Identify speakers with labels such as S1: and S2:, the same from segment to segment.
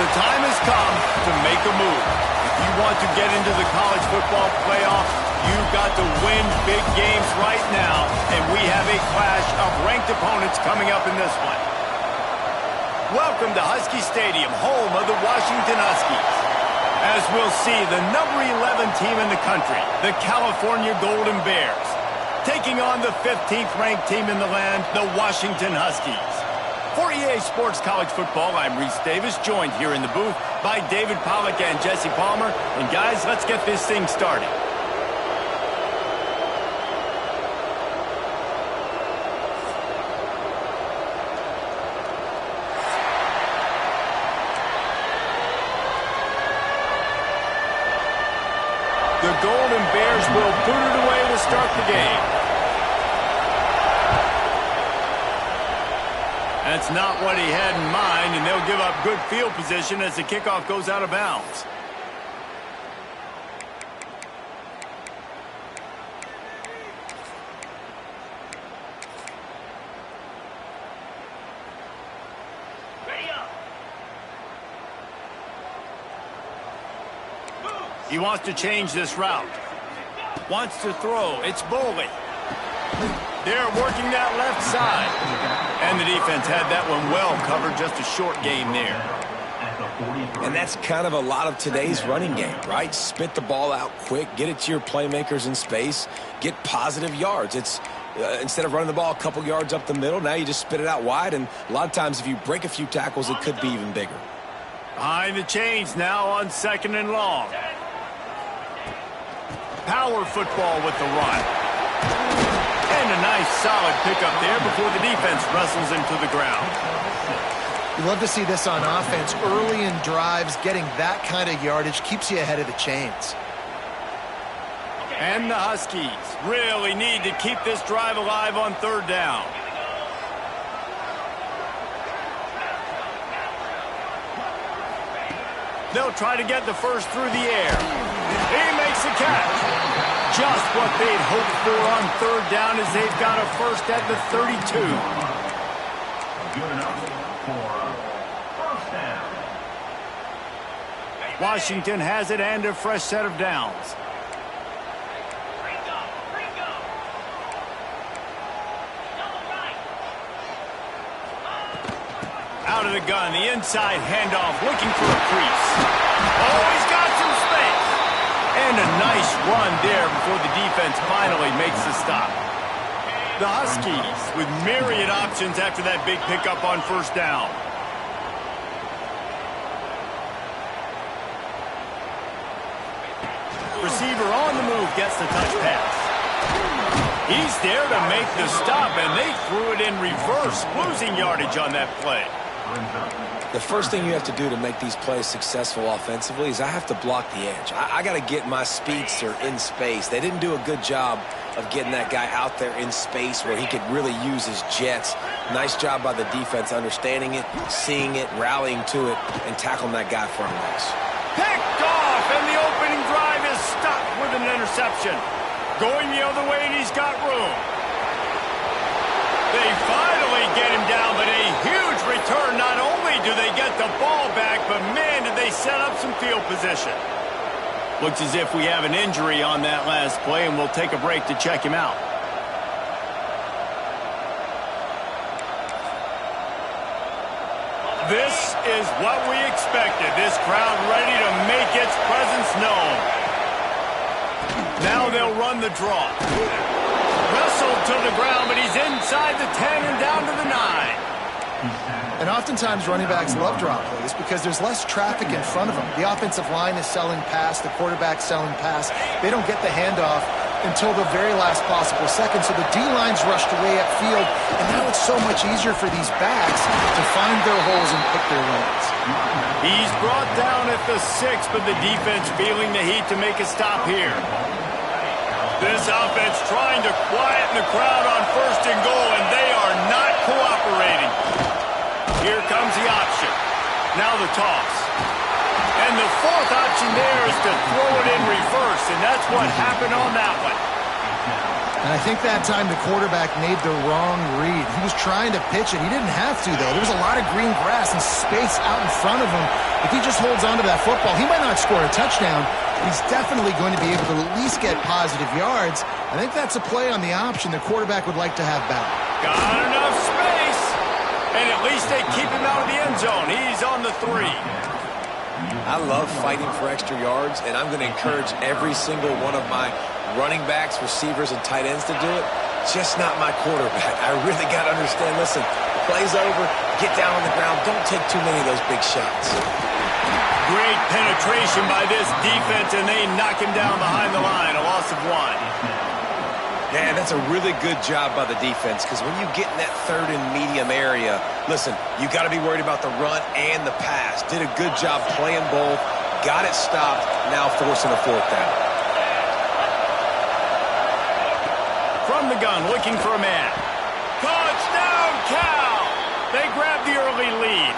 S1: The time has come to make a move. If you want to get into the college football playoff, you've got to win big games right now, and we have a clash of ranked opponents coming up in this one. Welcome to Husky Stadium, home of the Washington Huskies. As we'll see, the number 11 team in the country, the California Golden Bears, taking on the 15th ranked team in the land, the Washington Huskies. For EA Sports College Football, I'm Reese Davis, joined here in the booth by David Pollack and Jesse Palmer. And guys, let's get this thing started. The Golden Bears will boot it away to start the game. That's not what he had in mind, and they'll give up good field position as the kickoff goes out of bounds. He wants to change this route. Wants to throw. It's Boley. They're working that left side. And the defense had that one well covered, just a short gain there.
S2: And that's kind of a lot of today's running game, right? Spit the ball out quick, get it to your playmakers in space, get positive yards. It's instead of running the ball a couple yards up the middle, now you just spit it out wide, and a lot of times if you break a few tackles, it could be even bigger.
S1: Behind the chains now on 2nd and long. Power football with the run. And a nice solid pickup there before the defense wrestles him to the ground.
S3: You love to see this on offense. Early in drives, getting that kind of yardage keeps you ahead of the chains.
S1: And the Huskies really need to keep this drive alive on 3rd down. They'll try to get the first through the air. He makes the catch. Just what they'd hoped for on 3rd down as they've got a first at the 32.
S4: Good enough for first down.
S1: Washington has it and a fresh set of downs. Out of the gun, the inside handoff, looking for a crease. Oh, he's got some space. And a nice run there before the defense finally makes the stop. The Huskies with myriad options after that big pickup on 1st down. Receiver on the move gets the touch pass. He's there to make the stop, and they threw it in reverse, losing yardage on that play.
S2: The first thing you have to do to make these plays successful offensively is I have to block the edge. I got to get my speedster in space. They didn't do a good job of getting that guy out there in space where he could really use his jets. Nice job by the defense understanding it, seeing it, rallying to it, and tackling that guy front of us.
S1: Picked off, and the opening drive is stopped with an interception. Going the other way, and he's got room. They finally get him down, but a huge return. Not only do they get the ball back, but man, did they set up some field position. Looks as if we have an injury on that last play, and we'll take a break to check him out. This is what we expected. This crowd ready to make its presence known. Now they'll run the draw. Wrestled to the ground, but he's inside the 10 and down to the 9.
S3: And oftentimes running backs love draw plays because there's less traffic in front of them. The offensive line is selling pass, the quarterback's selling pass. They don't get the handoff until the very last possible second, so the D-line's rushed away upfield, and now it's so much easier for these backs to find their holes and pick their lanes.
S1: He's brought down at the 6, but the defense feeling the heat to make a stop here. This offense trying to quieten the crowd on 1st and goal, and they are not cooperating. Here comes the option. Now the toss. And the 4th option there is to throw it in reverse, and that's what happened on that one.
S3: And I think that time the quarterback made the wrong read. He was trying to pitch it. He didn't have to, though. There was a lot of green grass and space out in front of him. If he just holds on to that football, he might not score a touchdown, but he's definitely going to be able to at least get positive yards. I think that's a play on the option the quarterback would like to have back.
S1: Got enough space. And at least they keep him out of the end zone. He's on the 3.
S2: I love fighting for extra yards, and I'm going to encourage every single one of my running backs, receivers, and tight ends to do it. Just not my quarterback. I really got to understand, listen, the play's over, get down on the ground, don't take too many of those big shots.
S1: Great penetration by this defense, and they knock him down behind the line, a loss of 1.
S2: Yeah, that's a really good job by the defense, because when you get in that third and medium area, listen, you got to be worried about the run and the pass. Did a good job playing both, got it stopped, now forcing a 4th down.
S1: From the gun, looking for a man. Touchdown, Cal! They grab the early lead.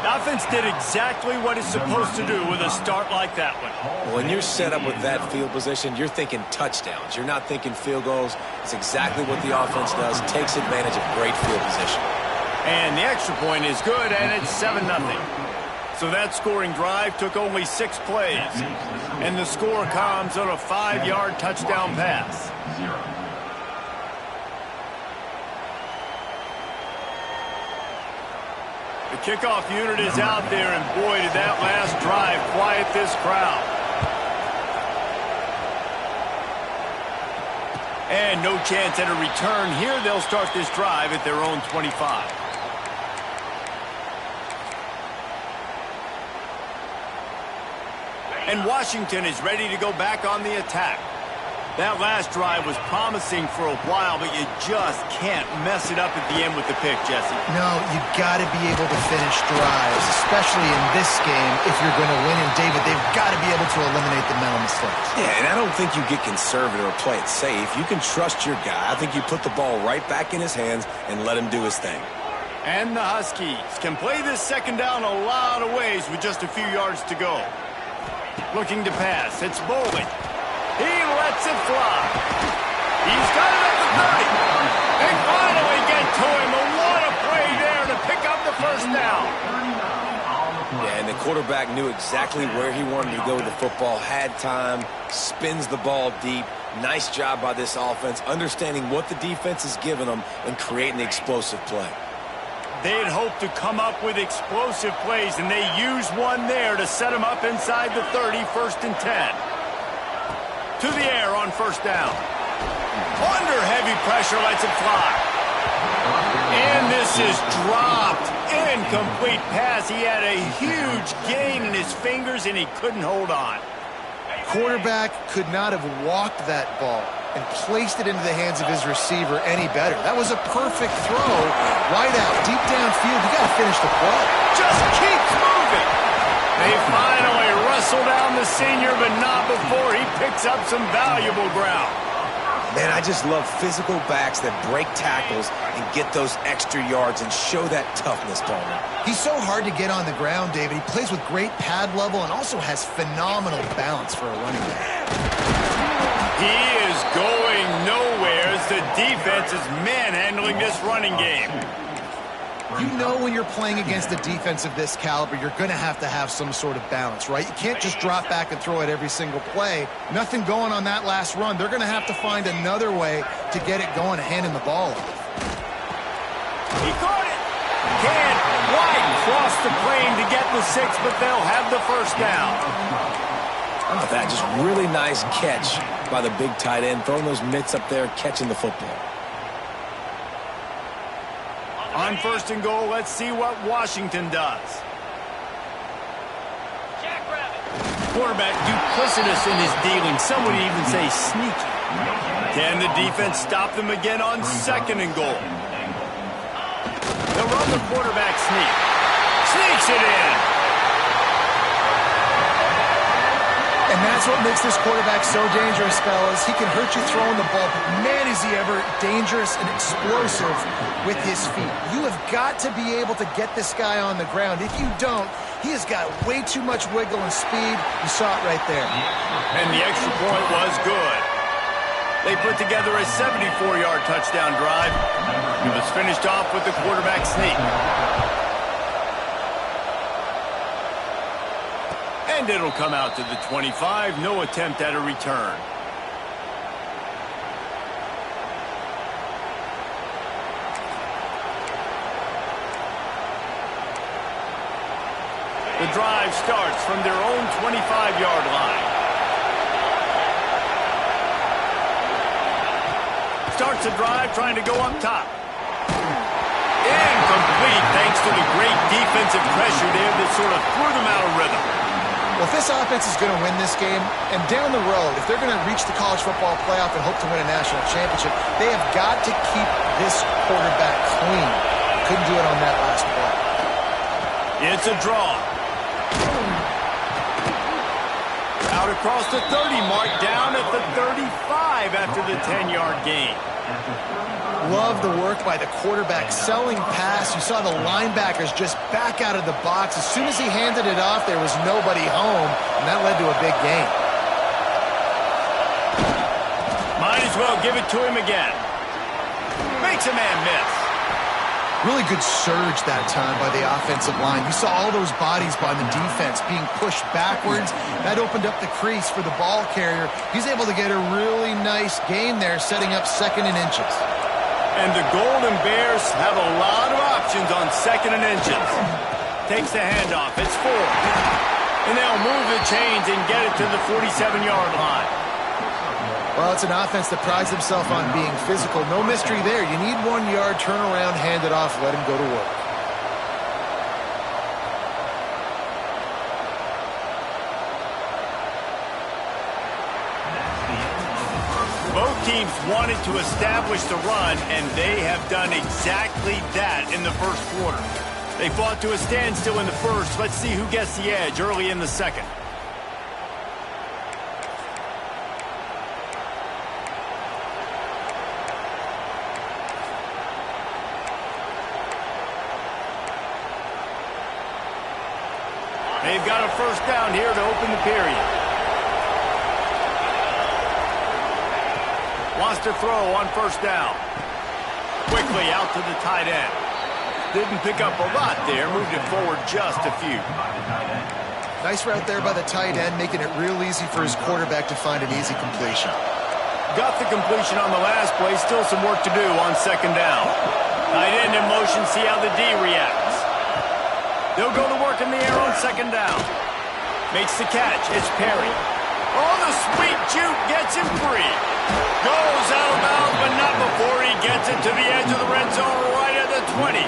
S1: The offense did exactly what it's supposed to do with a start like that one.
S2: When you're set up with that field position, you're thinking touchdowns. You're not thinking field goals. It's exactly what the offense does. Takes advantage of great field position.
S1: And the extra point is good, and it's 7-0. So that scoring drive took only 6 plays. And the score comes on a 5-yard touchdown pass. The kickoff unit is out there, and boy, did that last drive quiet this crowd. And no chance at a return here. They'll start this drive at their own 25. And Washington is ready to go back on the attack. That last drive was promising for a while, but you just can't mess it up at the end with the pick, Jesse.
S3: No, you got to be able to finish drives, especially in this game. If you're going to win, and David, they've got to be able to eliminate the mental mistakes.
S2: Yeah, and I don't think you get conservative or play it safe. You can trust your guy. I think you put the ball right back in his hands and let him do his thing.
S1: And the Huskies can play this second down a lot of ways with just a few yards to go. Looking to pass. It's Bowling. He lets it fly. He's got it at the 30. They finally get to him. And what a play there to pick up the first down.
S2: Yeah, and the quarterback knew exactly where he wanted to go with the football, had time, spins the ball deep. Nice job by this offense, understanding what the defense is giving them and creating the explosive play.
S1: They had hoped to come up with explosive plays, and they used one there to set them up inside the 30, 1st and 10. To the air on first down. Under heavy pressure, lets it fly. And this is dropped. Incomplete pass. He had a huge gain in his fingers, and he couldn't hold on.
S3: Quarterback could not have walked that ball and placed it into the hands of his receiver any better. That was a perfect throw. Right out, deep downfield. You got to finish the play.
S1: Just keeps moving. They finally wrestle down the senior, but not before he picks up some valuable ground.
S2: Man, I just love physical backs that break tackles and get those extra yards and show that toughness, Palmer.
S3: He's so hard to get on the ground, David. He plays with great pad level and also has phenomenal balance for a running back.
S1: He is going nowhere as the defense is manhandling this running game.
S3: You know when you're playing against a defense of this caliber, you're going to have some sort of balance, right? You can't just drop back and throw it every single play. Nothing going on that last run. They're going to have to find another way to get it going, handing the ball off.
S1: He caught it. Can't quite cross the plane to get the 6, but they'll have the first down.
S2: How about that? Just really nice catch by the big tight end, throwing those mitts up there, catching the football.
S1: On first and goal, let's see what Washington does. Quarterback duplicitous in his dealing. Some would even say sneaky. Can the defense stop them again on second and goal? They'll run the quarterback sneak. Sneaks it in.
S3: And that's what makes this quarterback so dangerous, fellas. He can hurt you throwing the ball, but man, is he ever dangerous and explosive with his feet. You have got to be able to get this guy on the ground. If you don't, he has got way too much wiggle and speed. You saw it right there.
S1: And the extra point was good. They put together a 74-yard touchdown drive. It was finished off with the quarterback sneak. And it'll come out to the 25. No attempt at a return. The drive starts from their own 25-yard line. Starts the drive trying to go up top. Incomplete thanks to the great defensive pressure there that sort of threw them out of rhythm.
S3: Well, if this offense is going to win this game, and down the road, if they're going to reach the college football playoff and hope to win a national championship, they have got to keep this quarterback clean. Couldn't do it on that last play.
S1: It's a draw. Out across the 30 mark, down at the 35 after the 10-yard gain.
S3: Love the work by the quarterback. Selling pass. You saw the linebackers just back out of the box. As soon as he handed it off, there was nobody home, and that led to a big gain.
S1: Might as well give it to him again. Makes a man miss.
S3: Really good surge that time by the offensive line. You saw all those bodies by the defense being pushed backwards. That opened up the crease for the ball carrier. He's able to get a really nice gain there, setting up 2nd and inches.
S1: And the Golden Bears have a lot of options on 2nd and inches. Takes the handoff. It's 4. And they'll move the chains and get it to the 47-yard line.
S3: Well, it's an offense that prides himself on being physical. No mystery there. You need 1 yard, turn around, hand it off, let him go to work.
S1: Both teams wanted to establish the run, and they have done exactly that in the first quarter. They fought to a standstill in the first. Let's see who gets the edge early in the second. They've got a first down here to open the period. Wants to throw on first down. Quickly out to the tight end. Didn't pick up a lot there. Moved it forward just a few.
S3: Nice route there by the tight end, making it real easy for his quarterback to find an easy completion.
S1: Got the completion on the last play. Still some work to do on 2nd down. Tight end in motion. See how the D reacts. They'll go to work in the air on 2nd down. Makes the catch. It's Perry. Oh, the sweet juke gets him free. Goes out of bounds, but not before he gets it to the edge of the red zone right at the 20.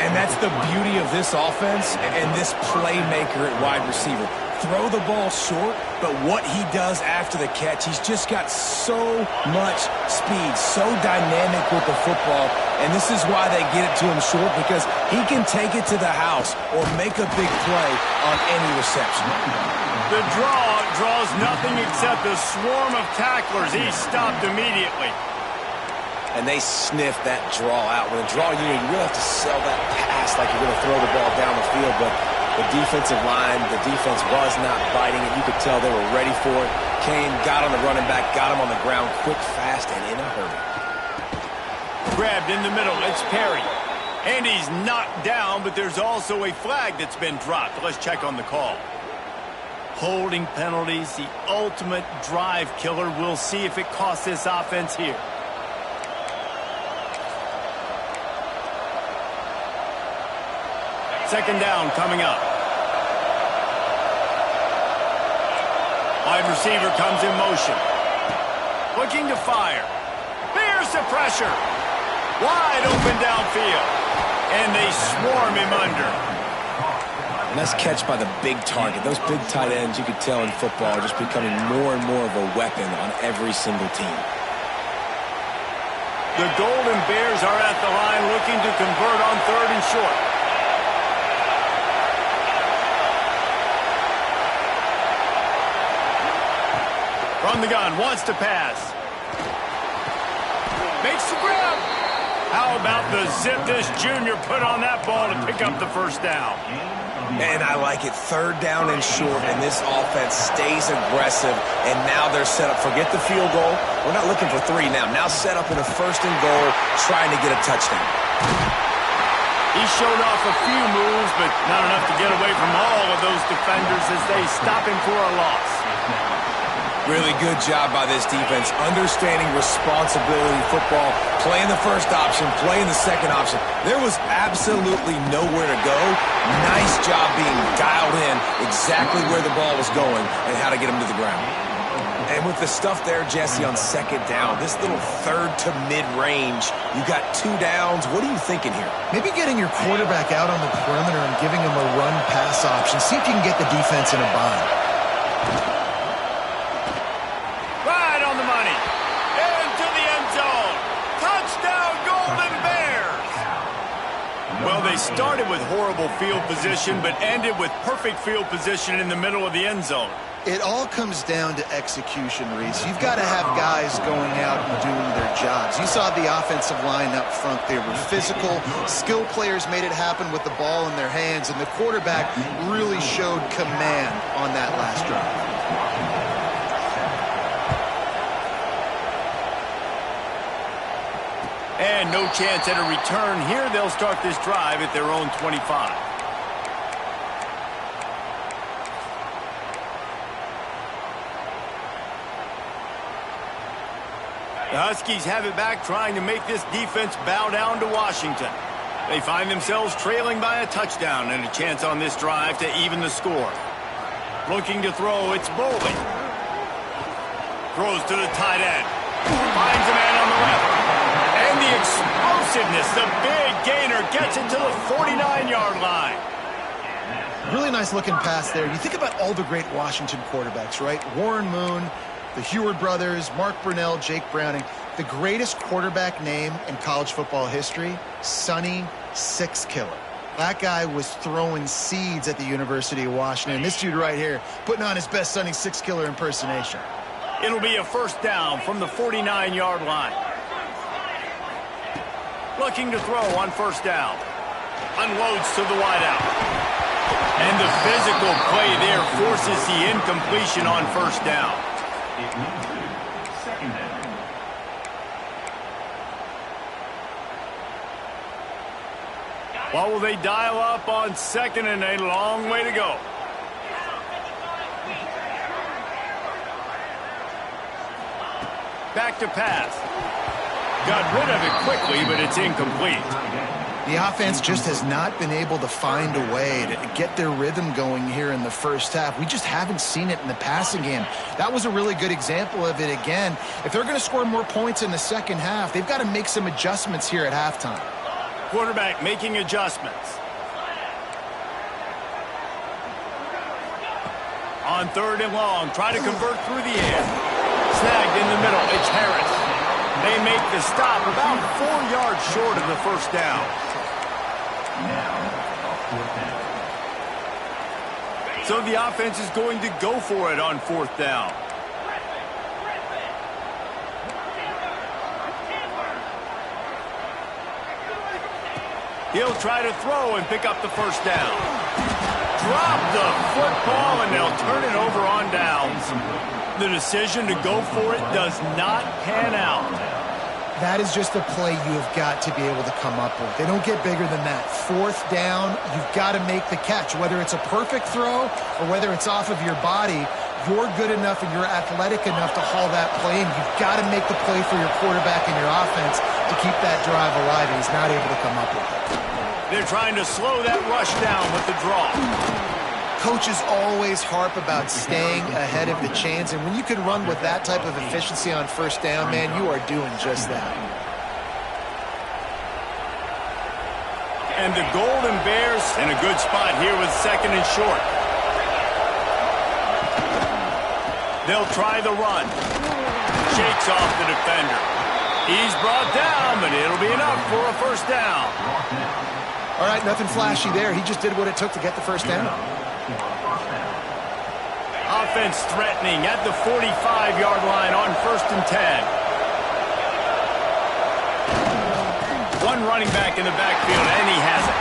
S2: And that's the beauty of this offense and this playmaker at wide receiver. Throw the ball short, but what he does after the catch, he's just got so much speed, so dynamic with the football, and this is why they get it to him short, because he can take it to the house or make a big play on any reception.
S1: The draws nothing except a swarm of tacklers. He's stopped immediately.
S2: And they sniff that draw out. With a draw unit, you really have to sell that pass like you're going to throw the ball down the field, but the defensive line, the defense was not biting it. You could tell they were ready for it. Kane got on the running back, got him on the ground quick, fast, and in a hurry.
S1: Grabbed in the middle. It's Perry. And he's knocked down, but there's also a flag that's been dropped. Let's check on the call. Holding penalties, the ultimate drive killer. We'll see if it costs this offense here. Second down coming up. Wide receiver comes in motion. Looking to fire. Here's the pressure. Wide open downfield. And they swarm him under.
S2: Nice catch by the big target. Those big tight ends, you could tell in football, are just becoming more and more of a weapon on every single team.
S1: The Golden Bears are at the line looking to convert on 3rd and short. From the gun, wants to pass. Makes the grab. How about the zip this junior put on that ball to pick up the first down?
S2: And I like it. Third down and short, and this offense stays aggressive, and now they're set up. Forget the field goal. We're not looking for 3 now. Now set up in a first and goal, trying to get a touchdown.
S1: He showed off a few moves, but not enough to get away from all of those defenders as they stop him for a loss.
S2: Really good job by this defense, understanding responsibility football, playing the first option, playing the second option. There was absolutely nowhere to go. Nice job being dialed in exactly where the ball was going and how to get him to the ground. And with the stuff there, Jesse, on second down, this little third to mid-range, you got 2 downs. What are you thinking here?
S3: Maybe getting your quarterback out on the perimeter and giving him a run-pass option. See if you can get the defense in a bind.
S1: Right on the money. Into the end zone. Touchdown, Golden Bears. Well, they started with horrible field position, but ended with perfect field position in the middle of the end zone.
S3: It all comes down to execution, Reese. You've got to have guys going out and doing their jobs. You saw the offensive line up front. They were physical. Skill players made it happen with the ball in their hands, and the quarterback really showed command on that last drive.
S1: And no chance at a return here. They'll start this drive at their own 25. The Huskies have it back, trying to make this defense bow down to Washington. They find themselves trailing by a touchdown and a chance on this drive to even the score. Looking to throw, it's Bolden. Throws to the tight end. Finds a man on the left. And the explosiveness, the big gainer, gets it to the 49-yard line.
S3: Really nice looking pass there. You think about all the great Washington quarterbacks, right? Warren Moon, the Heward brothers, Mark Brunell, Jake Browning. The greatest quarterback name in college football history, Sonny Six Killer. That guy was throwing seeds at the University of Washington. This dude right here putting on his best Sonny Six Killer impersonation.
S1: It'll be a first down from the 49-yard line. Looking to throw on first down. Unloads to the wideout. And the physical play there forces the incompletion on first down.
S4: Second down.
S1: What will they dial up on second, and a long way to go? Back to pass. Got rid of it quickly, but it's incomplete.
S3: The offense just has not been able to find a way to get their rhythm going here in the first half. We just haven't seen it in the passing game. That was a really good example of it again. If they're going to score more points in the second half, they've got to make some adjustments here at halftime.
S1: Quarterback making adjustments. On third and long, try to convert through the air. Snagged in the middle, it's Harris. They make the stop about 4 yards short of the first down. So the offense is going to go for it on fourth down. He'll try to throw and pick up the first down. Drop the football, and they'll turn it over on downs. The decision to go for it does not pan out.
S3: That is just a play you have got to be able to come up with. They don't get bigger than that. Fourth down, you've got to make the catch. Whether it's a perfect throw or whether it's off of your body, you're good enough and you're athletic enough to haul that play, and you've got to make the play for your quarterback and your offense to keep that drive alive, and he's not able to come up with it.
S1: They're trying to slow that rush down with the draw.
S3: Coaches always harp about staying ahead of the chains, and when you can run with that type of efficiency on first down, man, you are doing just that.
S1: And the Golden Bears in a good spot here with second and short. They'll try the run. Shakes off the defender. He's brought down, but it'll be enough for a first down.
S3: All right, nothing flashy there. He just did what it took to get the first down.
S1: Offense threatening at the 45-yard line on 1st and 10. running back in the backfield, and he has it.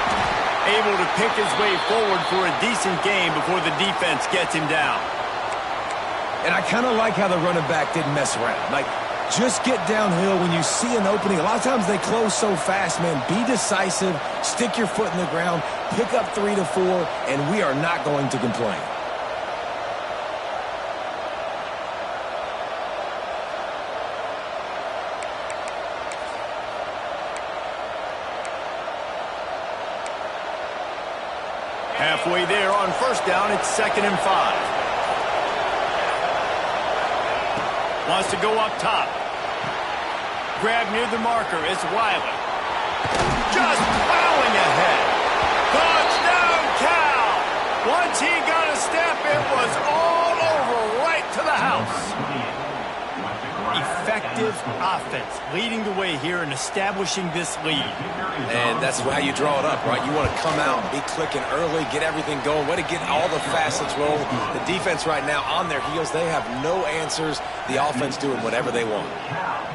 S1: Able to pick his way forward for a decent gain before the defense gets him down.
S2: And I kind of like how the running back didn't mess around. Like, just get downhill when you see an opening. A lot of times they close so fast, man. Be decisive, stick your foot in the ground, pick up 3 to 4, and we are not going to complain.
S1: Halfway there on first down, it's 2nd and 5. Wants to go up top. Grab near the marker, it's Wiley. Just plowing ahead. Touchdown, Cal! Once he got a step, it was all over right to the house. Effective offense, leading the way here and establishing this lead.
S2: And that's how you draw it up, right? You want to come out and be clicking early, get everything going, way to get all the facets rolling. The defense right now on their heels, they have no answers. The offense doing whatever they want.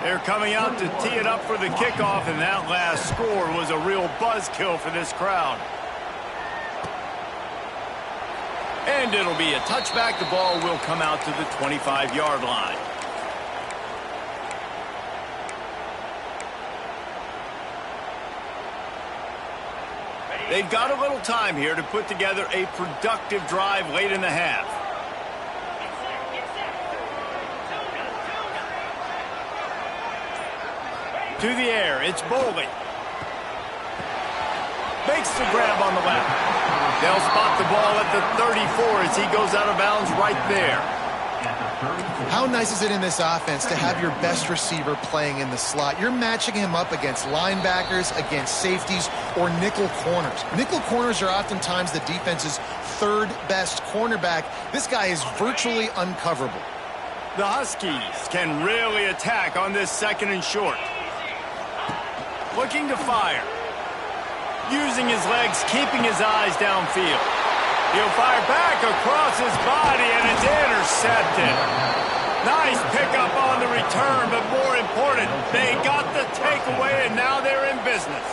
S1: They're coming out to tee it up for the kickoff, and that last score was a real buzzkill for this crowd. And it'll be a touchback. The ball will come out to the 25-yard line. They've got a little time here to put together a productive drive late in the half. To the air, it's Bowling. Makes the grab on the left. They'll spot the ball at the 34 as he goes out of bounds right there.
S3: How nice is it in this offense to have your best receiver playing in the slot? You're matching him up against linebackers, against safeties, or nickel corners. Nickel corners are oftentimes the defense's third best cornerback. This guy is virtually uncoverable.
S1: The Huskies can really attack on this 2nd and short. Looking to fire. Using his legs, keeping his eyes downfield. He'll fire back across his body, and it's intercepted. Nice pickup on the return, but more important, they got the takeaway, and now they're in business.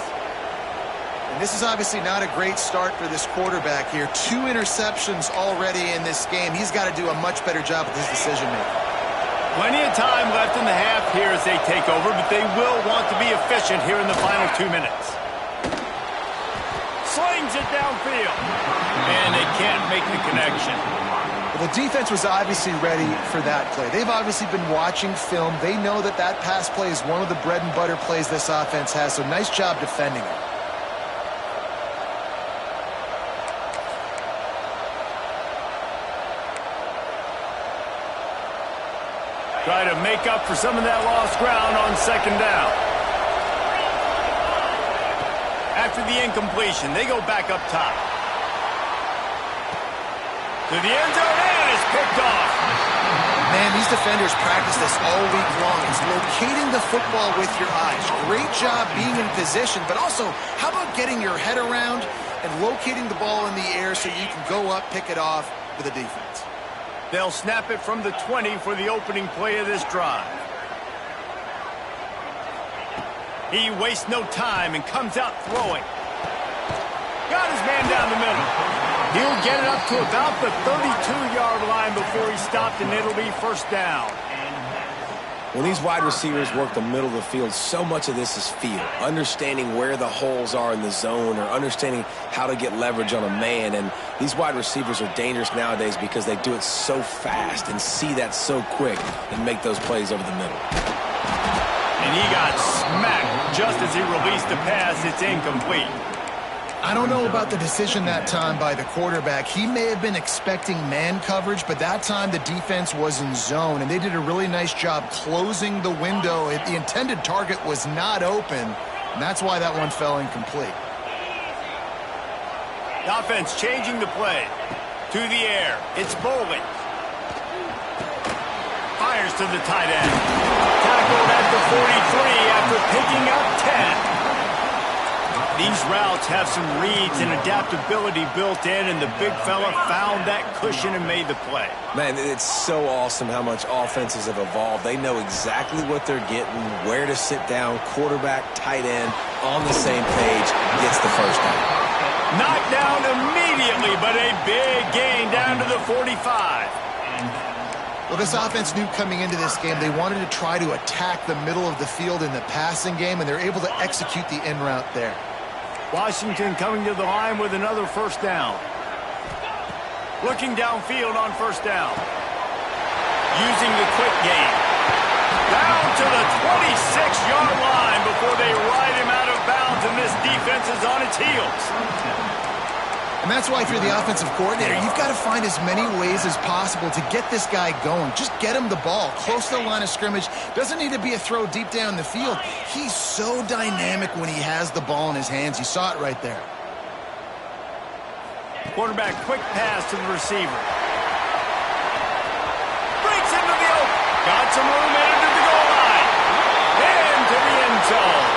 S3: And this is obviously not a great start for this quarterback here. 2 interceptions already in this game. He's got to do a much better job with his decision-making.
S1: Plenty of time left in the half here as they take over, but they will want to be efficient here in the final 2 minutes. Slings it downfield, and they can't make the connection.
S3: Well, the defense was obviously ready for that play. They've obviously been watching film. They know that that pass play is one of the bread and butter plays this offense has, so nice job defending it.
S1: Try to make up for some of that lost ground on 2nd down. After the incompletion, they go back up top. To the end zone, and it's picked off.
S3: Man, these defenders practice this all week long. It's locating the football with your eyes. Great job being in position, but also, how about getting your head around and locating the ball in the air so you can go up, pick it off for the defense.
S1: They'll snap it from the 20 for the opening play of this drive. He wastes no time and comes out throwing. Got his man down the middle. He'll get it up to about the 32-yard line before he stopped, and it'll be 1st down.
S2: When these wide receivers work the middle of the field, so much of this is feel. Understanding where the holes are in the zone or understanding how to get leverage on a man. And these wide receivers are dangerous nowadays because they do it so fast and see that so quick and make those plays over the middle.
S1: And he got smacked just as he released the pass. It's incomplete.
S3: I don't know about the decision that time by the quarterback. He may have been expecting man coverage, but that time the defense was in zone, and they did a really nice job closing the window. The intended target was not open, and that's why that one fell incomplete.
S1: The offense changing the play. To the air. It's Bowling. Fires to the tight end. Tackled at the 43 after picking up 10. These routes have some reads and adaptability built in, and the big fella found that cushion and made the play.
S2: Man, it's so awesome how much offenses have evolved. They know exactly what they're getting, where to sit down, quarterback, tight end. on the same page, gets the first down.
S1: Knocked down immediately, but a big gain down to the 45.
S3: Well, this offense knew coming into this game they wanted to try to attack the middle of the field in the passing game, and they're able to execute the in route there.
S1: Washington coming to the line with another first down. Looking downfield on first down. Using the quick game. Down to the 26-yard line before they ride him out of bounds, and this defense is on its heels.
S3: And that's why if you're the offensive coordinator, you've got to find as many ways as possible to get this guy going. Just get him the ball close to the line of scrimmage. Doesn't need to be a throw deep down the field. He's so dynamic when he has the ball in his hands. You saw it right there.
S1: Quarterback quick pass to the receiver. Breaks into the open. Got some room into the goal line. Into the end zone.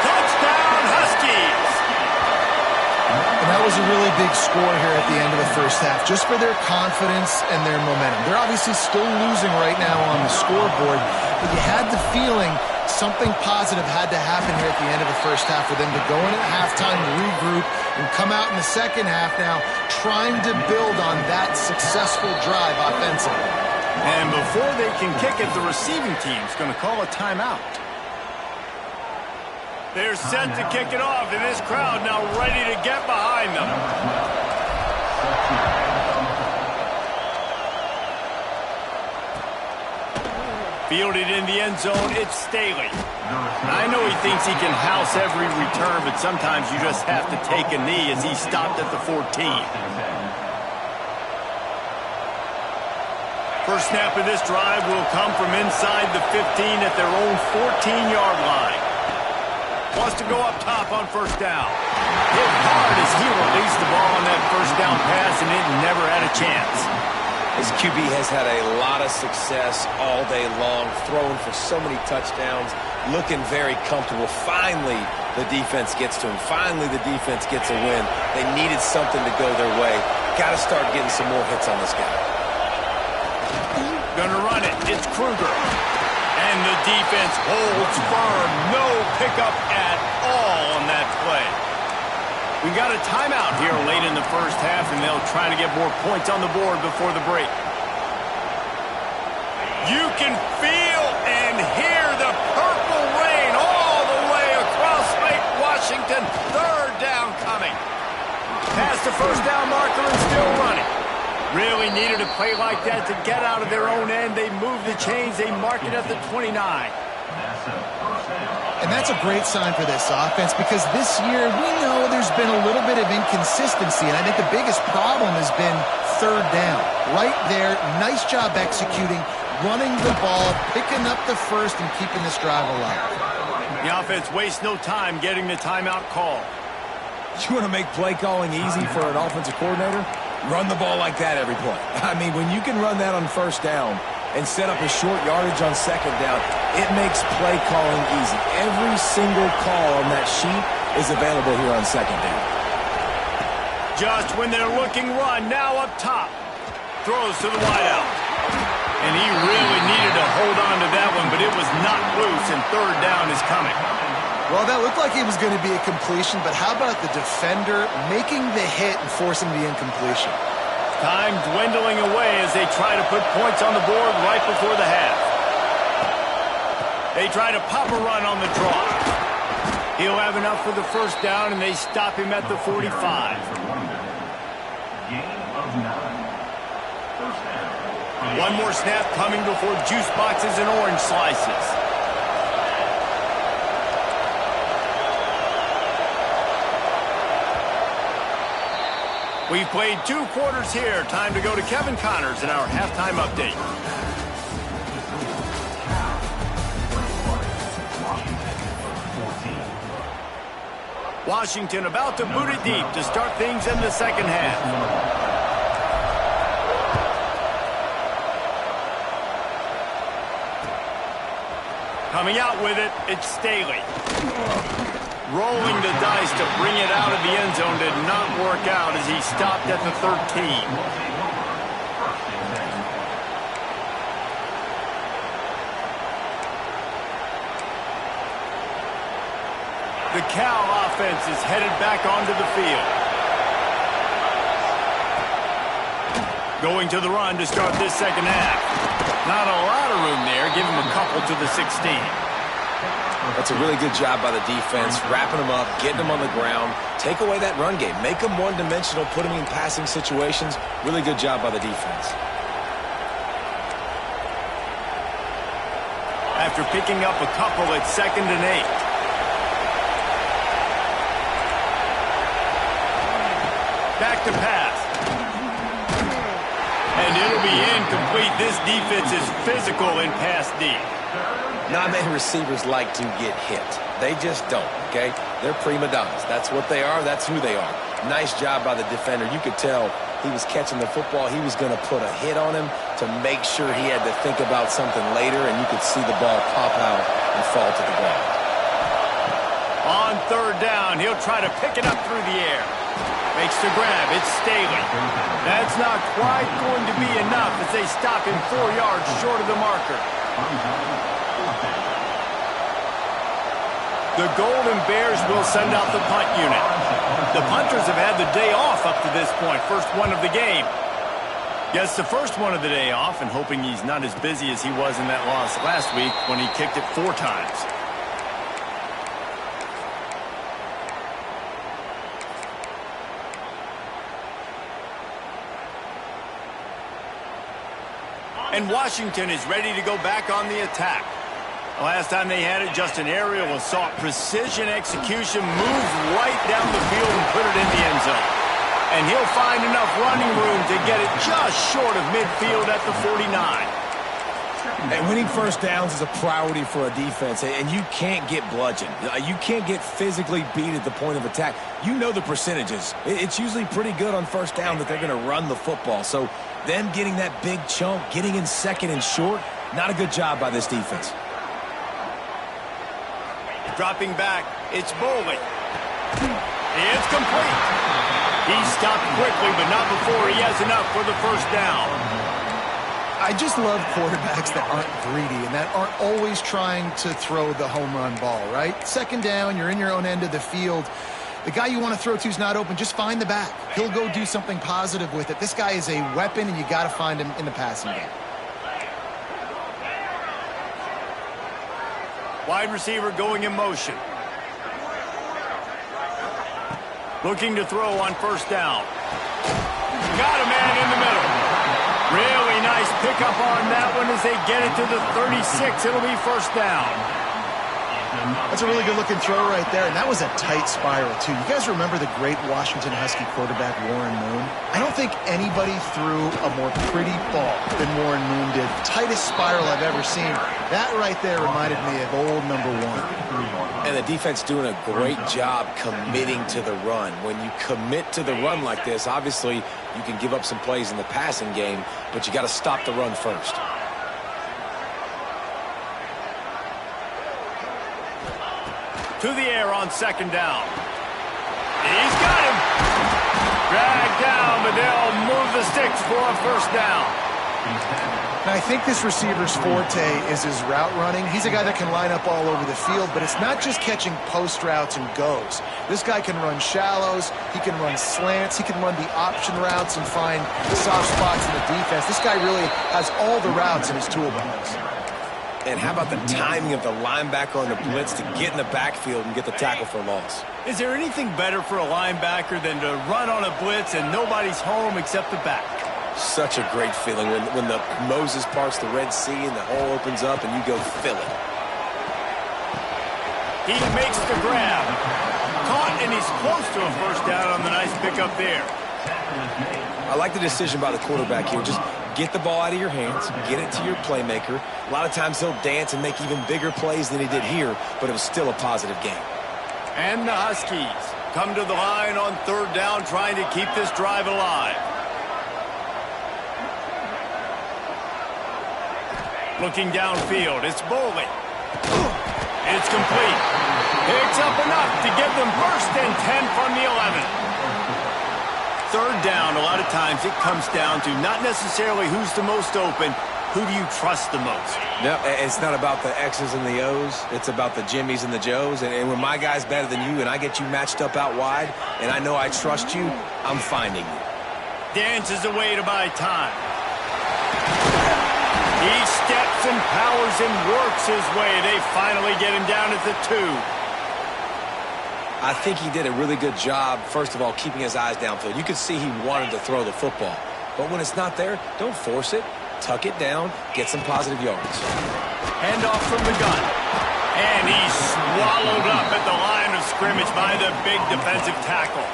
S1: Touchdown Huskies.
S3: And that was a really big score here at the end of the first half, just for their confidence and their momentum. They're obviously still losing right now on the scoreboard, but you had the feeling something positive had to happen here at the end of the first half for them to go in at halftime, regroup, and come out in the second half now trying to build on that successful drive offensively.
S1: And before they can kick it, the receiving team's going to call a timeout. They're set to kick it off, and this crowd now ready to get behind them. Fielded in the end zone, it's Staley. I know he thinks he can house every return, but sometimes you just have to take a knee as he stopped at the 14. First snap of this drive will come from inside the 15 at their own 14-yard line. Wants to go up top on first down. Hit hard as he released the ball on that first down pass, and it never had a chance.
S2: This QB has had a lot of success all day long, throwing for so many touchdowns, looking very comfortable. Finally, the defense gets to him. Finally, the defense gets a win. They needed something to go their way. Got to start getting some more hits on this guy.
S1: Gonna run it. It's Kruger. And the defense holds firm. No pickup at all on that play. We got a timeout here late in the first half, and they'll try to get more points on the board before the break. You can feel and hear the purple rain all the way across Lake Washington. Third down coming. Past the first down marker and still running. Really needed a play like that to get out of their own end. They move the chains. They mark it at the 29.
S3: And that's a great sign for this offense because this year we know there's been a little bit of inconsistency, and I think the biggest problem has been third down. Right there, nice job executing, running the ball, picking up the first, and keeping this drive alive.
S1: The offense wastes no time getting the timeout call.
S5: You want to make play calling easy for an offensive coordinator? Run the ball like that every play. I mean, when you can run that on first down and set up a short yardage on second down, it makes play calling easy. Every single call on that sheet is available here on second down.
S1: Just when they're looking run, now up top. Throws to the wideout. And he really needed to hold on to that one, but it was not loose, and third down is coming.
S3: Well, that looked like it was going to be a completion, but how about the defender making the hit and forcing the incompletion?
S1: Time dwindling away as they try to put points on the board right before the half. They try to pop a run on the draw. He'll have enough for the first down, and they stop him at the 45. One more snap coming before juice boxes and orange slices. We've played 2 quarters here. Time to go to Kevin Connors in our halftime update. Washington about to boot it deep to start things in the second half. Coming out with it, it's Staley. Rolling the dice to bring it out of the end zone did not work out as he stopped at the 13. The Cal offense is headed back onto the field. Going to the run to start this second half. Not a lot of room there. Give him a couple to the 16.
S2: That's a really good job by the defense, wrapping them up, getting them on the ground. Take away that run game. Make them one-dimensional, put them in passing situations. Really good job by the defense.
S1: After picking up a couple at 2nd and 8. Back to pass. And it'll be incomplete. This defense is physical in pass D.
S2: Not many receivers like to get hit. They just don't, okay? They're prima donnas. That's what they are. That's who they are. Nice job by the defender. You could tell he was catching the football. He was going to put a hit on him to make sure he had to think about something later, and you could see the ball pop out and fall to the ground.
S1: On 3rd down, he'll try to pick it up through the air. Makes the grab. It's Staley. That's not quite going to be enough as they stop him 4 yards short of the marker. The Golden Bears will send out the punt unit. The punters have had the day off up to this point. First one of the game. Gets the first one of the day off and hoping he's not as busy as he was in that loss last week when he kicked it 4 times. And Washington is ready to go back on the attack. The last time they had it, just an aerial assault. Precision execution, moves right down the field and put it in the end zone. And he'll find enough running room to get it just short of midfield at the 49.
S5: And winning first downs is a priority for a defense, and you can't get bludgeoned. You can't get physically beat at the point of attack. You know the percentages. It's usually pretty good on first down that they're going to run the football. So them getting that big chunk, getting in 2nd and short, not a good job by this defense.
S1: Dropping back, it's Boley. It's complete. He stopped quickly, but not before he has enough for the first down.
S3: I just love quarterbacks that aren't greedy and that aren't always trying to throw the home run ball, right? 2nd down, you're in your own end of the field. The guy you want to throw to is not open. Just find the back. He'll go do something positive with it. This guy is a weapon, and you got to find him in the passing game.
S1: Wide receiver going in motion. Looking to throw on first down. Got a man in the middle. Really nice pickup on that one as they get it to the 36. It'll be first down.
S3: That's a really good-looking throw right there, and that was a tight spiral, too. You guys remember the great Washington Husky quarterback Warren Moon? I don't think anybody threw a more pretty ball than Warren Moon did. Tightest spiral I've ever seen. That right there reminded me of old number 1.
S2: And the defense doing a great job committing to the run. When you commit to the run like this, obviously you can give up some plays in the passing game, but you got to stop the run first.
S1: To the air on 2nd down. He's got him. Dragged down, but they'll move the sticks for a first down.
S3: And I think this receiver's forte is his route running. He's a guy that can line up all over the field, but it's not just catching post routes and goes. This guy can run shallows, he can run slants, he can run the option routes and find soft spots in the defense. This guy really has all the routes in his toolbox.
S2: And how about the timing of the linebacker on the blitz to get in the backfield and get the tackle for loss?
S1: Is there anything better for a linebacker than to run on a blitz and nobody's home except the back?
S2: Such a great feeling when the Moses parts the Red Sea and the hole opens up and you go fill it.
S1: He makes the grab. Caught, and he's close to a first down on the nice pickup there.
S2: I like the decision by the quarterback here. Just get the ball out of your hands, get it to your playmaker. A lot of times he'll dance and make even bigger plays than he did here, but it was still a positive game.
S1: And the Huskies come to the line on 3rd down, trying to keep this drive alive. Looking downfield, it's Boley. It's complete. Picks up enough to get them first and 10 from the 11. 3rd down, a lot of times it comes down to not necessarily who's the most open, who do you trust the most?
S5: No, it's not about the X's and the O's. It's about the Jimmys and the Joes. And when my guy's better than you and I get you matched up out wide and I know I trust you, I'm finding you.
S1: Dances away to buy time. He steps and powers and works his way. They finally get him down at the 2.
S2: I think he did a really good job, first of all, keeping his eyes downfield. You could see he wanted to throw the football. But when it's not there, don't force it. Tuck it down, get some positive yards.
S1: Handoff from the gun. And he's swallowed up at the line of scrimmage by the big defensive tackle.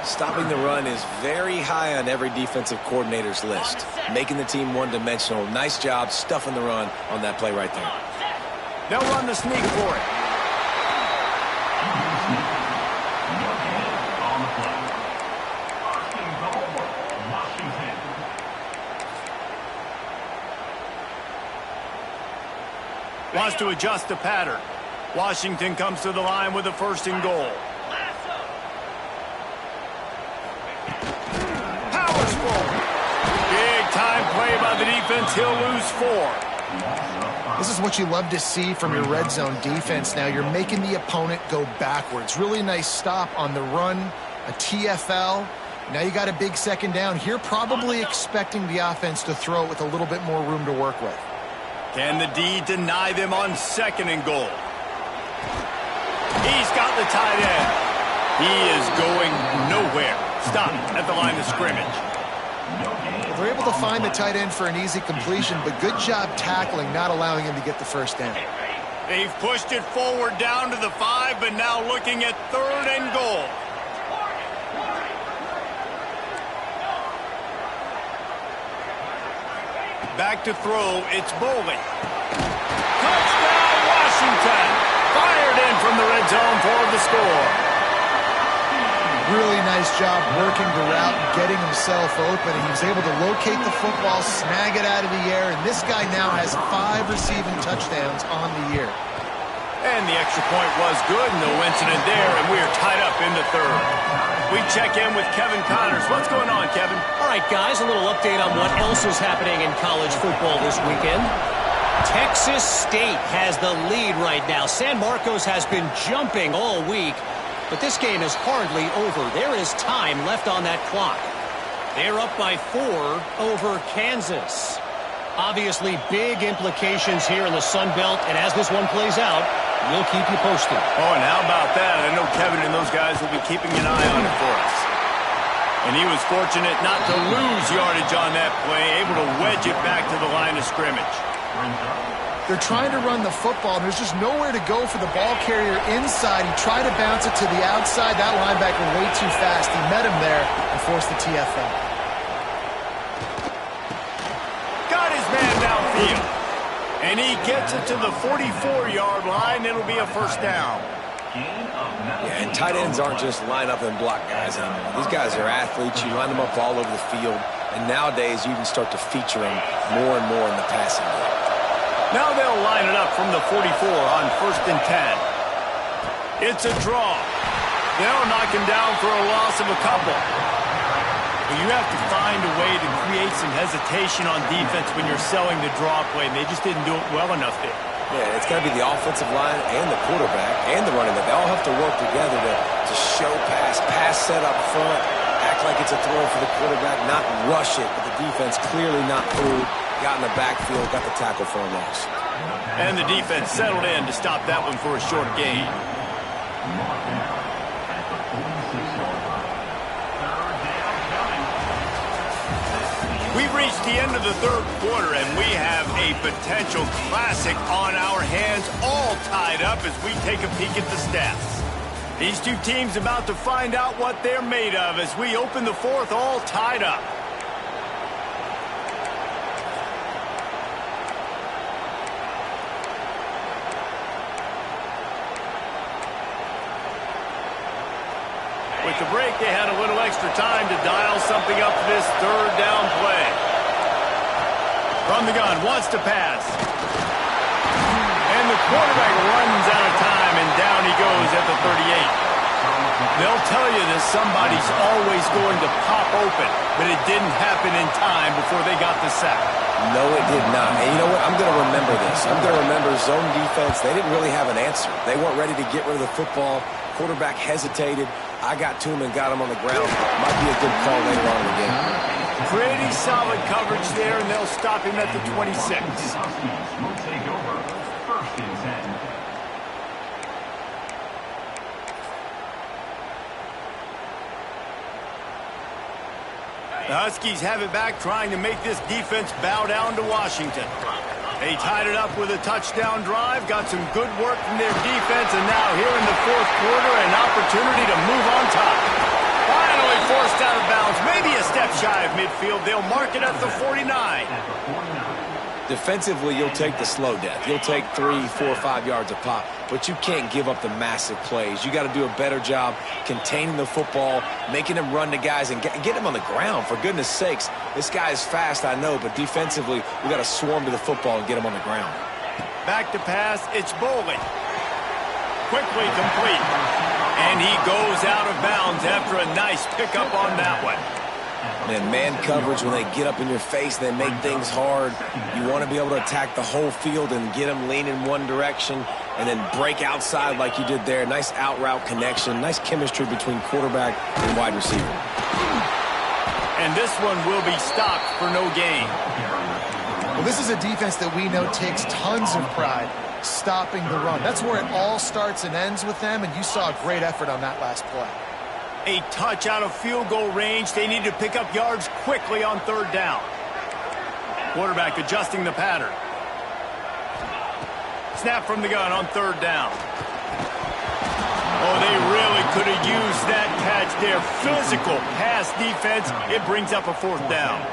S2: Stopping the run is very high on every defensive coordinator's list. Making the team one-dimensional. Nice job stuffing the run on that play right there.
S1: They'll run the sneak for it. Wants to adjust the pattern. Washington comes to the line with a 1st and goal. Powers forward. Big time play by the defense. He'll lose 4.
S3: This is what you love to see from your red zone defense now. You're making the opponent go backwards. Really nice stop on the run, a TFL. Now you got a big 2nd down. Here probably expecting the offense to throw it with a little bit more room to work with.
S1: Can the D deny them on 2nd and goal? He's got the tight end. He is going nowhere. Stop at the line of scrimmage.
S3: They're able to find the tight end for an easy completion, but good job tackling, not allowing him to get the 1st down.
S1: They've pushed it forward down to the 5, but now looking at 3rd and goal. Back to throw, it's Bowling. Touchdown, Washington! Fired in from the red zone for the score.
S3: Really nice job working the route and getting himself open. He was able to locate the football, snag it out of the air, and this guy now has 5 receiving touchdowns on the year.
S1: And the extra point was good, no incident there, and we are tied up in the 3rd. We check in with Kevin Connors. What's going on, Kevin?
S6: All right, guys, a little update on what else is happening in college football this weekend. Texas State has the lead right now. San Marcos has been jumping all week, but this game is hardly over. There is time left on that clock. They're up by 4 over Kansas. Obviously, big implications here in the Sun Belt, and as this one plays out, we'll keep you posted.
S1: Oh, and how about that? I know Kevin and those guys will be keeping an eye on it for us. And he was fortunate not to lose yardage on that play, able to wedge it back to the line of scrimmage.
S3: They're trying to run the football, and there's just nowhere to go for the ball carrier inside. He tried to bounce it to the outside. That linebacker way too fast. He met him there and forced the TFL.
S1: Got his man downfield. And he gets it to the 44-yard line. It'll be a 1st down.
S2: Yeah, and tight ends aren't just line up and block guys anymore. These guys are athletes. You line them up all over the field. And nowadays, you can start to feature them more and more in the passing game.
S1: Now they'll line it up from the 44 on 1st and 10. It's a draw. They'll knock him down for a loss of a couple. But you have to find a way to create some hesitation on defense when you're selling the draw play, and they just didn't do it well enough there.
S2: Yeah, it's got to be the offensive line and the quarterback and the running back. They all have to work together to show pass set up front, act like it's a throw for the quarterback, not rush it, but the defense clearly not through, got in the backfield, got the tackle for a loss.
S1: And the defense settled in to stop that one for a short gain. We've reached the end of the 3rd quarter, and we have a potential classic on our hands, all tied up as we take a peek at the stats. These two teams about to find out what they're made of as we open the 4th, all tied up. With the break, they had a little extra time to dial something up for this 3rd down play. From the gun, wants to pass. And the quarterback runs out of time, and down he goes at the 38. They'll tell you that somebody's always going to pop open, but it didn't happen in time before they got the sack.
S2: No, it did not. And you know what? I'm going to remember this. I'm going to remember zone defense. They didn't really have an answer. They weren't ready to get rid of the football. Quarterback hesitated. I got to him and got him on the ground. Might be a good call later on in the game.
S1: Pretty solid coverage there, and they'll stop him at the 26.
S4: Will take over. First and 10.
S1: The Huskies have it back, trying to make this defense bow down to Washington. They tied it up with a touchdown drive, got some good work from their defense, and now here in the fourth quarter, an opportunity to move on top. Finally forced out of bounds, maybe a step shy of midfield. They'll mark it at the 49.
S2: Defensively, you'll take the slow death. You'll take 3, 4, 5 yards a pop, but you can't give up the massive plays. You got to do a better job containing the football, making them run to guys, and get them on the ground. For goodness sakes, this guy is fast, I know, but defensively, we got to swarm to the football and get him on the ground.
S1: Back to pass, it's Bowling. Quickly complete. And he goes out of bounds after a nice pickup on that one.
S2: And man coverage, when they get up in your face, they make things hard. You want to be able to attack the whole field and get them leaning one direction and then break outside like you did there. Nice out route connection, nice chemistry between quarterback and wide receiver.
S1: And this one will be stopped for no gain.
S3: Well, this is a defense that we know takes tons of pride stopping the run. That's where it all starts and ends with them, and you saw a great effort on that last play.
S1: A touch out of field goal range. They need to pick up yards quickly on third down. Quarterback adjusting the pattern. Snap from the gun on third down. Oh, they really could have used that catch there. Physical pass defense. It brings up a fourth down.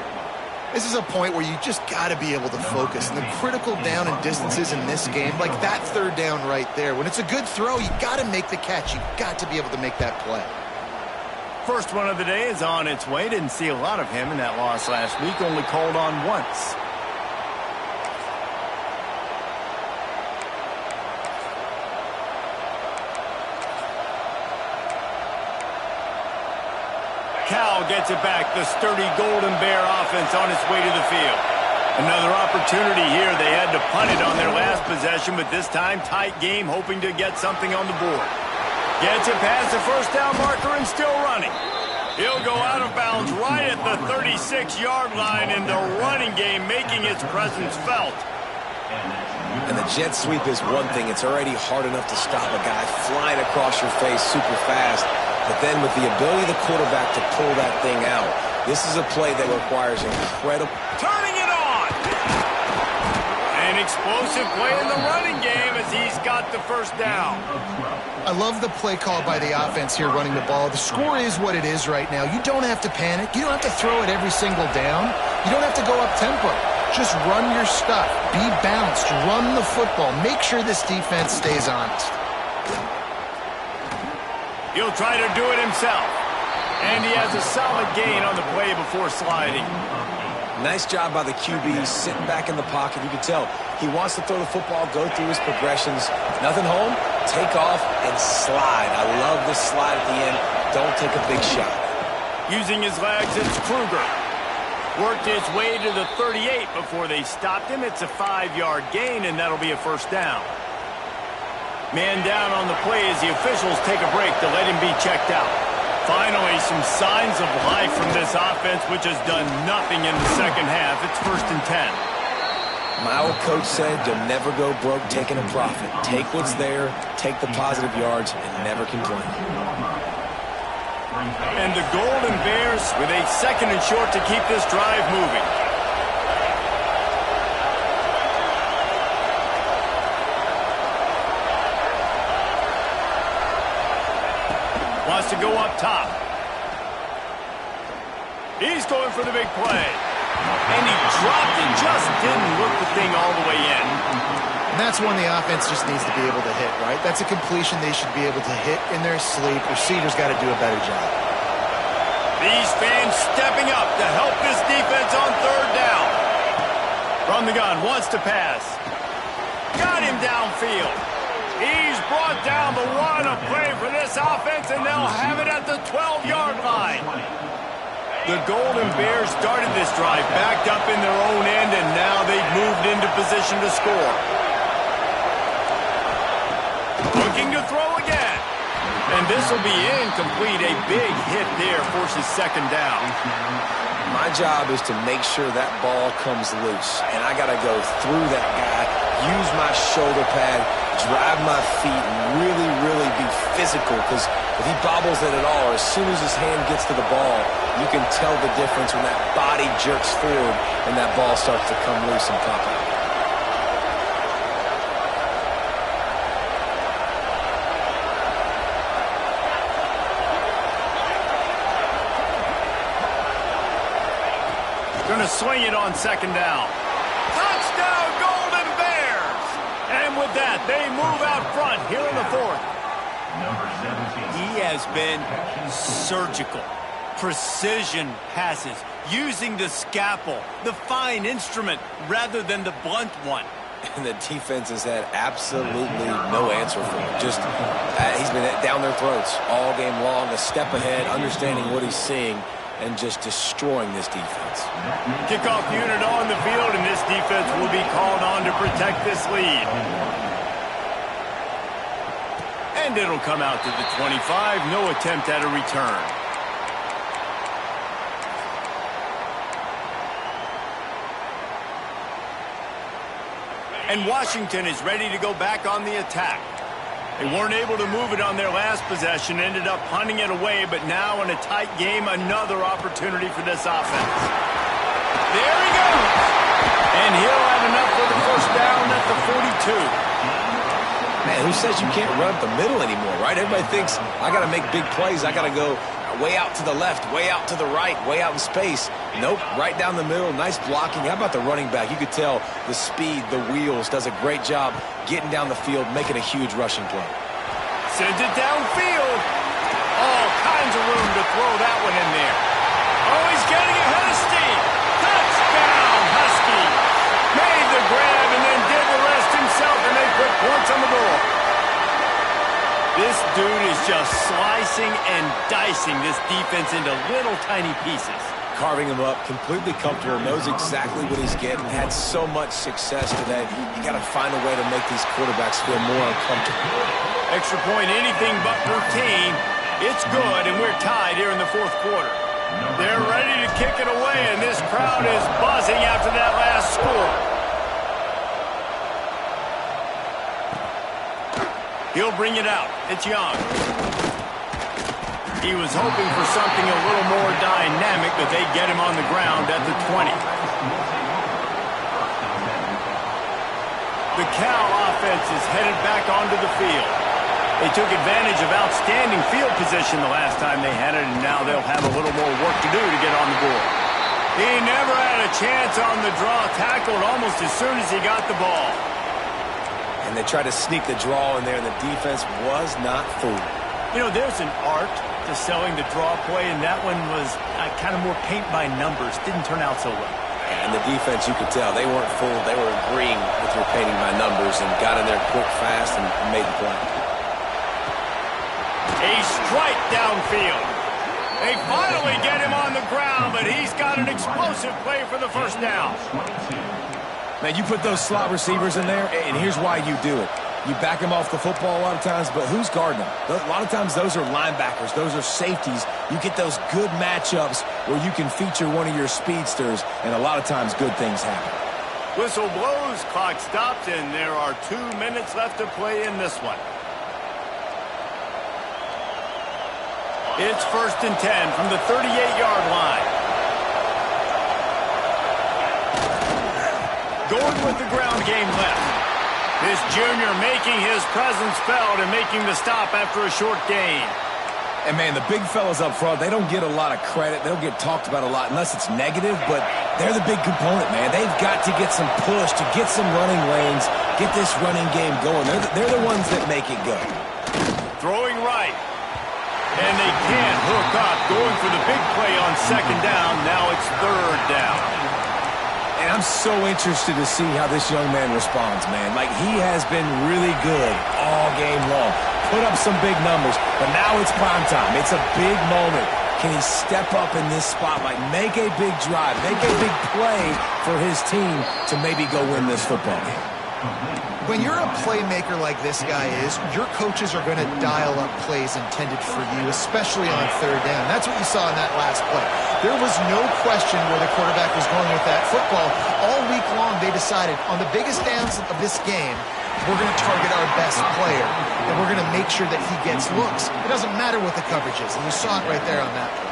S3: This is a point where you just got to be able to focus. And the critical down and distances in this game, like that third down right there, when it's a good throw, you got to make the catch. You got to be able to make that play.
S1: First one of the day is on its way. Didn't see a lot of him in that loss last week. Only called on once. Cal gets it back. The sturdy Golden Bear offense on its way to the field. Another opportunity here. They had to punt it on their last possession, but this time tight game, hoping to get something on the board. Gets it past the first down marker and still running. He'll go out of bounds right at the 36-yard line, and the running game making its presence felt.
S2: And the jet sweep is one thing. It's already hard enough to stop a guy flying across your face super fast. But then with the ability of the quarterback to pull that thing out, this is a play that requires incredible...
S1: Turning it on! An explosive play in the running game as he's got the first down.
S3: I love the play call by the offense here running the ball. The score is what it is right now. You don't have to panic. You don't have to throw it every single down. You don't have to go up tempo. Just run your stuff. Be balanced. Run the football. Make sure this defense stays honest.
S1: He'll try to do it himself. And he has a solid gain on the play before sliding.
S2: Nice job by the QB, sitting back in the pocket. You can tell he wants to throw the football, go through his progressions. Nothing home, take off, and slide. I love the slide at the end. Don't take a big shot.
S1: Using his legs, it's Kruger. Worked his way to the 38 before they stopped him. It's a 5-yard gain, and that'll be a first down. Man down on the play as the officials take a break to let him be checked out. Finally, some signs of life from this offense, which has done nothing in the second half. It's first and 10.
S2: My old coach said, you'll never go broke taking a profit. Take what's there, take the positive yards, and never complain.
S1: And the Golden Bears with a second and short to keep this drive moving. Wants to go up top. He's going for the big play. And he dropped it, just didn't look the thing all the way in.
S3: And that's one the offense just needs to be able to hit, right? That's a completion they should be able to hit in their sleep. Receivers got to do a better job.
S1: These fans stepping up to help this defense on third down. From the gun, wants to pass. Got him downfield. He's brought down the one, a play for this offense, and they'll have it at the 12-yard line. The Golden Bears started this drive, backed up in their own end, and now they've moved into position to score. Looking to throw again. And this will be incomplete. A big hit there forces second down.
S2: My job is to make sure that ball comes loose, and I got to go through that guy, use my shoulder pad, drive my feet, and really be physical, because if he bobbles it at all, or as soon as his hand gets to the ball, you can tell the difference when that body jerks forward and that ball starts to come loose and pop out.
S1: Going to swing it on second down. Touchdown, Golden Bears! And with that, they move out front here in the fourth.
S4: Number 17.
S1: He has been surgical. Precision passes, using the scalpel, the fine instrument, rather than the blunt one.
S2: And the defense has had absolutely no answer for him. Just, he's been down their throats all game long, a step ahead, understanding what he's seeing, and just destroying this defense.
S1: Kickoff unit on the field, and this defense will be called on to protect this lead. And it'll come out to the 25. No attempt at a return. And Washington is ready to go back on the attack. They weren't able to move it on their last possession, ended up punting it away, but now in a tight game, another opportunity for this offense. There he goes! And he'll have enough for the first down at the 42.
S2: Man, who says you can't run up the middle anymore, right? Everybody thinks, I got to make big plays. I got to go way out to the left, way out to the right, way out in space. Nope, right down the middle, nice blocking. How about the running back? You could tell the speed, the wheels, does a great job getting down the field, making a huge rushing play.
S1: Sends it downfield. All kinds of room to throw that one in there. Oh, he's getting ahead of steam. Touchdown, Husky. Made the grab and then did the rest himself, and they put points on the board. This dude is just slicing and dicing this defense into little tiny pieces.
S2: Carving him up, completely comfortable, knows exactly what he's getting, had so much success today. You got to find a way to make these quarterbacks feel more uncomfortable.
S1: Extra point, anything but routine. It's good, and we're tied here in the fourth quarter. They're ready to kick it away, and this crowd is buzzing after that last score. He'll bring it out. It's Young. He was hoping for something a little more dynamic, but they get him on the ground at the 20. The Cal offense is headed back onto the field. They took advantage of outstanding field position the last time they had it, and now they'll have a little more work to do to get on the board. He never had a chance on the draw, tackled almost as soon as he got the ball.
S2: And they tried to sneak the draw in there, and the defense was not fooled.
S1: You know, there's an art to selling the draw play, and that one was kind of more paint by numbers. Didn't turn out so well.
S2: And the defense, you could tell, they weren't fooled. They were agreeing with your painting by numbers and got in there quick, fast, and made the play.
S1: A strike downfield. They finally get him on the ground, but he's got an explosive play for the first down.
S5: Now, you put those slot receivers in there, and here's why you do it. You back them off the football a lot of times, but who's guarding them? A lot of times those are linebackers. Those are safeties. You get those good matchups where you can feature one of your speedsters, and a lot of times good things happen.
S1: Whistle blows, clock stops, and there are 2 minutes left to play in this one. It's 1st and 10 from the 38-yard line. Going with the ground game left. This junior making his presence felt and making the stop after a short gain.
S5: And, man, the big fellas up front, they don't get a lot of credit. They don't get talked about a lot unless it's negative, but they're the big component, man. They've got to get some push, to get some running lanes, get this running game going. They're the ones that make it go.
S1: Throwing right. And they can't hook up. Going for the big play on second down. Now it's 3rd down.
S5: And I'm so interested to see how this young man responds, man. Like, he has been really good all game long. Put up some big numbers, but now it's prime time. It's a big moment. Can he step up in this spotlight, make a big drive, make a big play for his team to maybe go win this football game?
S3: When you're a playmaker like this guy is, your coaches are going to dial up plays intended for you, especially on third down. That's what you saw in that last play. There was no question where the quarterback was going with that football. All week long, they decided on the biggest downs of this game, we're going to target our best player, and we're going to make sure that he gets looks. It doesn't matter what the coverage is, and you saw it right there on that play.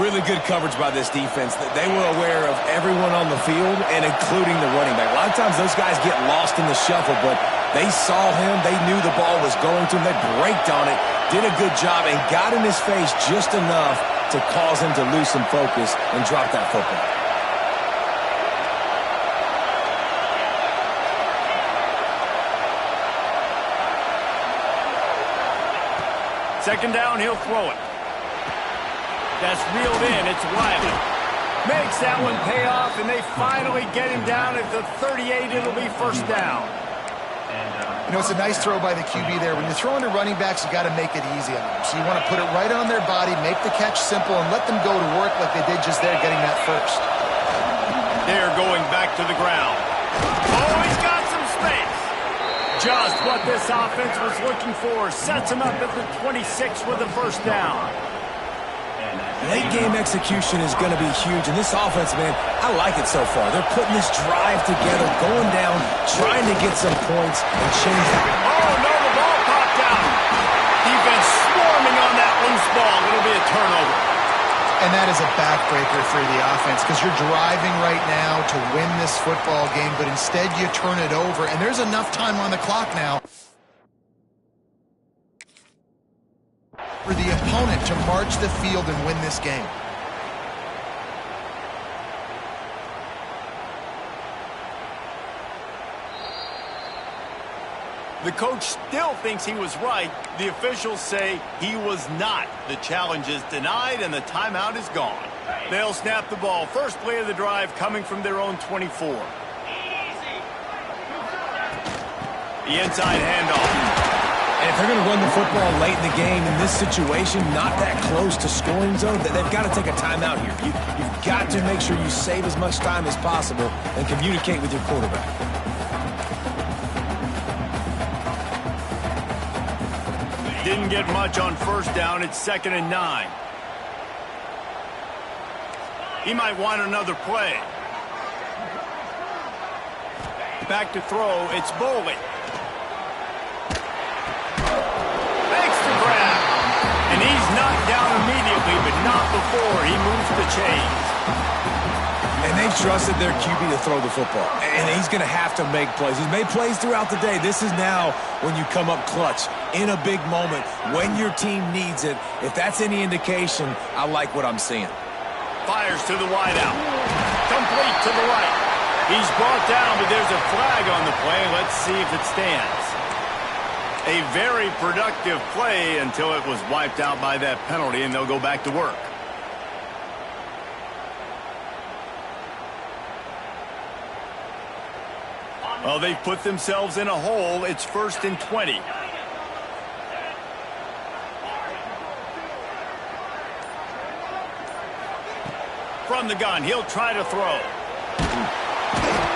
S5: Really good coverage by this defense. They were aware of everyone on the field and including the running back. A lot of times those guys get lost in the shuffle, but they saw him. They knew the ball was going to him. They braked on it, did a good job, and got in his face just enough to cause him to lose some focus and drop that football.
S1: Second down, he'll throw it. That's reeled in. It's Riley. Makes that one pay off, and they finally get him down at the 38. It'll be first down.
S3: You know, it's a nice throw by the QB there. When you're throwing to running backs, you got to make it easy on them. So you want to put it right on their body, make the catch simple, and let them go to work like they did just there, getting that first.
S1: They're going back to the ground. Oh, he's got some space. Just what this offense was looking for. Sets him up at the 26 with the first down.
S5: Late game execution is going to be huge, and this offense, man, I like it so far. They're putting this drive together, going down, trying to get some points and change that.
S1: Oh, no, the ball popped out. Defense swarming on that loose ball. It'll be a turnover.
S3: And that is a backbreaker for the offense because you're driving right now to win this football game, but instead you turn it over, and there's enough time on the clock now for the opponent to march the field and win this game.
S1: The coach still thinks he was right. The officials say he was not. The challenge is denied, and the timeout is gone. They'll snap the ball. First play of the drive coming from their own 24. The inside handoff.
S5: And if they're going to run the football late in the game in this situation, not that close to scoring zone, they've got to take a timeout here. You've got to make sure you save as much time as possible and communicate with your quarterback.
S1: Didn't get much on first down. It's 2nd and 9. He might want another play. Back to throw. It's Boley. Makes the grab. And he's knocked down immediately, but not before he moves the chains.
S5: And they've trusted their QB to throw the football. And he's going to have to make plays. He's made plays throughout the day. This is now when you come up clutch in a big moment when your team needs it. If that's any indication, I like what I'm seeing.
S1: Fires to the wideout. Complete to the right. He's brought down, but there's a flag on the play. Let's see if it stands. A very productive play until it was wiped out by that penalty, and they'll go back to work. Well, they've put themselves in a hole. It's 1st and 20. From the gun, he'll try to throw.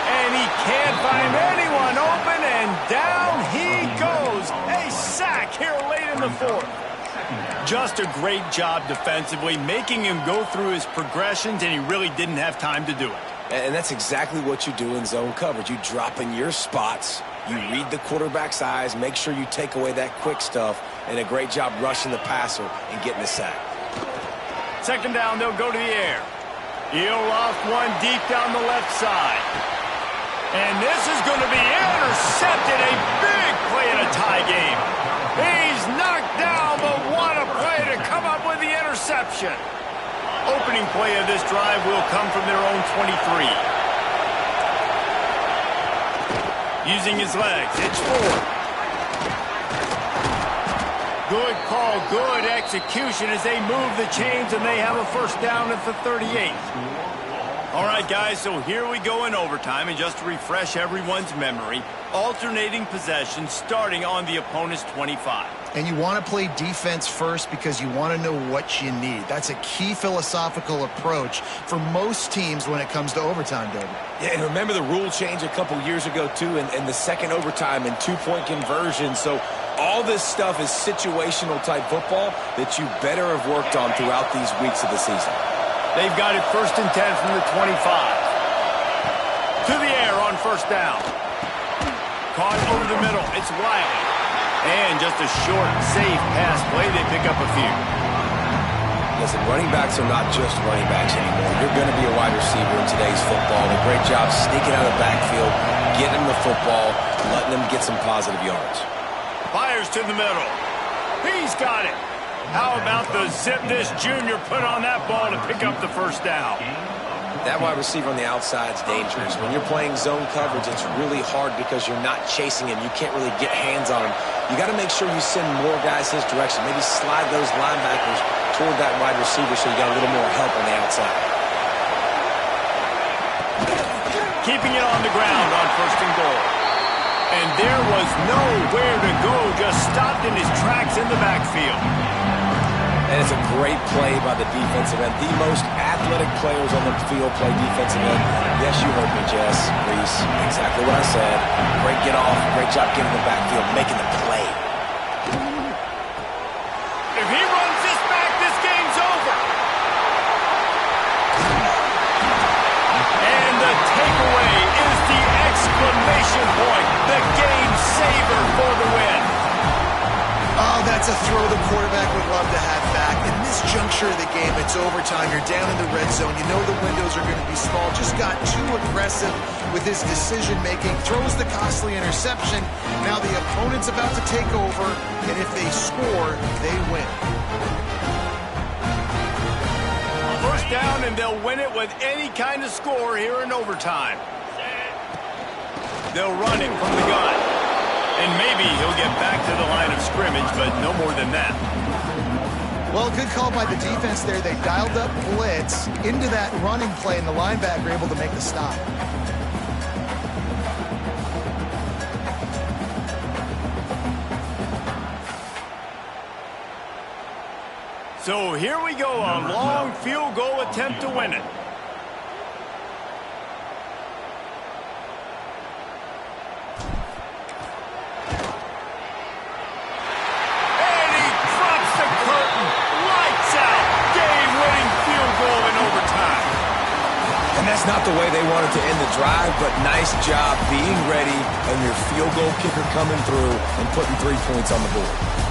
S1: And he can't find anyone open, and down he goes. A sack here late in the 4th. Just a great job defensively, making him go through his progressions, and he really didn't have time to do it.
S2: And that's exactly what you do in zone coverage. You drop in your spots, you read the quarterback's eyes, make sure you take away that quick stuff, and a great job rushing the passer and getting the sack.
S1: 2nd down, they'll go to the air. He'll loft one deep down the left side. And this is going to be intercepted. A big play in a tie game. He's knocked down, but what a play to come up with the interception. Opening play of this drive will come from their own 23. Using his legs, it's 4. Good call, good execution as they move the chains, and they have a first down at the 38. All right, guys, so here we go in overtime, and just to refresh everyone's memory, alternating possession starting on the opponent's 25.
S3: And you want to play defense first because you want to know what you need. That's a key philosophical approach for most teams when it comes to overtime, David.
S5: Yeah, and remember the rule change a couple years ago, too, and the second overtime and two-point conversion. So all this stuff is situational type football that you better have worked on throughout these weeks of the season.
S1: They've got it 1st and 10 from the 25. To the air on 1st down. Caught over the middle. It's Wiley. And just a short, safe pass play. They pick up a few.
S5: Listen, running backs are not just running backs anymore. You're going to be a wide receiver in today's football. A great job sneaking out of the backfield, getting the football, letting them get some positive yards.
S1: Fires to the middle. He's got it. How about the zip this junior put on that ball to pick up the 1st down?
S5: That wide receiver on the outside is dangerous. When you're playing zone coverage, it's really hard because you're not chasing him. You can't really get hands on him. You got to make sure you send more guys his direction. Maybe slide those linebackers toward that wide receiver so you got a little more help on the outside.
S1: Keeping it on the ground on 1st and goal. And there was nowhere to go, just stopped in his tracks in the backfield.
S5: And it's a great play by the defensive end. The most athletic players on the field play defensive end. Yes, you heard me, Jess, Reese. Exactly what I said. Great get off. Great job getting the backfield, making the play.
S1: If he runs this back, this game's over. And the takeaway is the exclamation point. The game saver for the win.
S3: Oh, that's a throw the quarterback would love to have back. In this juncture of the game, it's overtime. You're down in the red zone. You know the windows are going to be small. Just got too aggressive with his decision-making. Throws the costly interception. Now the opponent's about to take over, and if they score, they win.
S1: 1st down, and they'll win it with any kind of score here in overtime. They'll run it from the gun. And maybe he'll get back to the line of scrimmage, but no more than that.
S3: Well, good call by the defense there. They dialed up blitz into that running play, and the linebacker able to make the stop.
S1: So here we go, a long field goal attempt to win it.
S5: That's not the way they wanted to end the drive, but nice job being ready and your field goal kicker coming through and putting 3 points on the board.